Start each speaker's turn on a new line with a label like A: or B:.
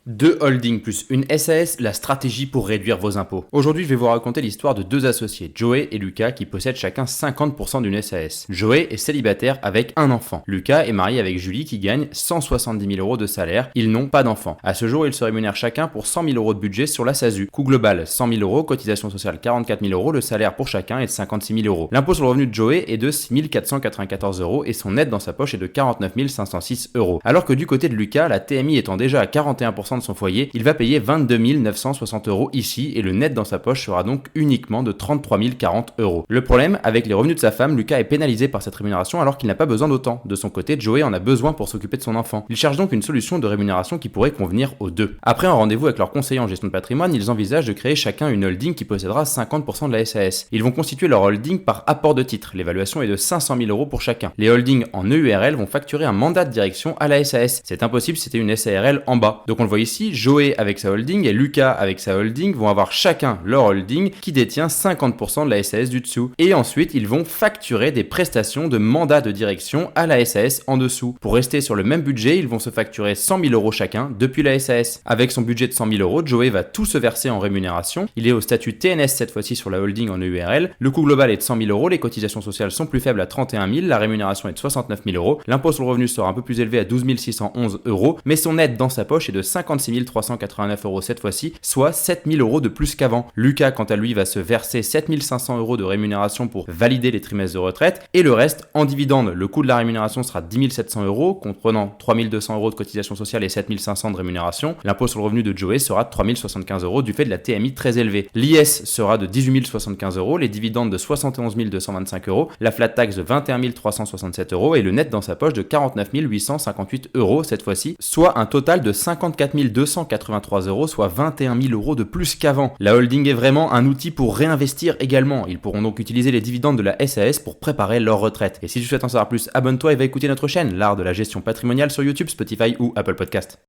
A: Deux holdings plus une SAS, la stratégie pour réduire vos impôts. Aujourd'hui, je vais vous raconter l'histoire de deux associés, Joey et Lucas, qui possèdent chacun 50% d'une SAS. Joey est célibataire avec un enfant. Lucas est marié avec Julie qui gagne 170 000 euros de salaire. Ils n'ont pas d'enfant. À ce jour, ils se rémunèrent chacun pour 100 000 euros de budget sur la SASU. Coût global 100 000 euros, cotisation sociale 44 000 euros, le salaire pour chacun est de 56 000 euros. L'impôt sur le revenu de Joey est de 6 494 euros et son net dans sa poche est de 49 506 euros. Alors que du côté de Lucas, la TMI étant déjà à 41% de son foyer, il va payer 22 960 euros ici et le net dans sa poche sera donc uniquement de 33 040 euros. Le problème, avec les revenus de sa femme, Lucas est pénalisé par cette rémunération alors qu'il n'a pas besoin d'autant. De son côté, Joey en a besoin pour s'occuper de son enfant. Il cherche donc une solution de rémunération qui pourrait convenir aux deux. Après un rendez-vous avec leur conseiller en gestion de patrimoine, ils envisagent de créer chacun une holding qui possédera 50% de la SAS. Ils vont constituer leur holding par apport de titres. L'évaluation est de 500 000 euros pour chacun. Les holdings en EURL vont facturer un mandat de direction à la SAS. C'est impossible si c'était une SARL en bas. Donc on le voit ici, Joey avec sa holding et Lucas avec sa holding vont avoir chacun leur holding qui détient 50% de la SAS du dessous. Et ensuite, ils vont facturer des prestations de mandat de direction à la SAS en dessous. Pour rester sur le même budget, ils vont se facturer 100 000 euros chacun depuis la SAS. Avec son budget de 100 000 euros, Joey va tout se verser en rémunération. Il est au statut TNS cette fois-ci sur la holding en EURL. Le coût global est de 100 000 euros, les cotisations sociales sont plus faibles à 31 000, la rémunération est de 69 000 euros. L'impôt sur le revenu sera un peu plus élevé à 12 611 euros, mais son net dans sa poche est de 56 389 euros cette fois-ci, soit 7 000 euros de plus qu'avant. Lucas, quant à lui, va se verser 7 500 euros de rémunération pour valider les trimestres de retraite et le reste en dividende. Le coût de la rémunération sera 10 700 euros, comprenant 3 200 euros de cotisation sociale et 7 500 de rémunération. L'impôt sur le revenu de Joey sera de 3 075 euros du fait de la TMI très élevée. L'IS sera de 18 075 euros, les dividendes de 71 225 euros, la flat tax de 21 367 euros et le net dans sa poche de 49 858 euros cette fois-ci, soit un total de 54 283 euros, soit 21 000 euros de plus qu'avant. La holding est vraiment un outil pour réinvestir également. Ils pourront donc utiliser les dividendes de la SAS pour préparer leur retraite. Et si tu souhaites en savoir plus, abonne-toi et va écouter notre chaîne, l'art de la gestion patrimoniale sur YouTube, Spotify ou Apple Podcast.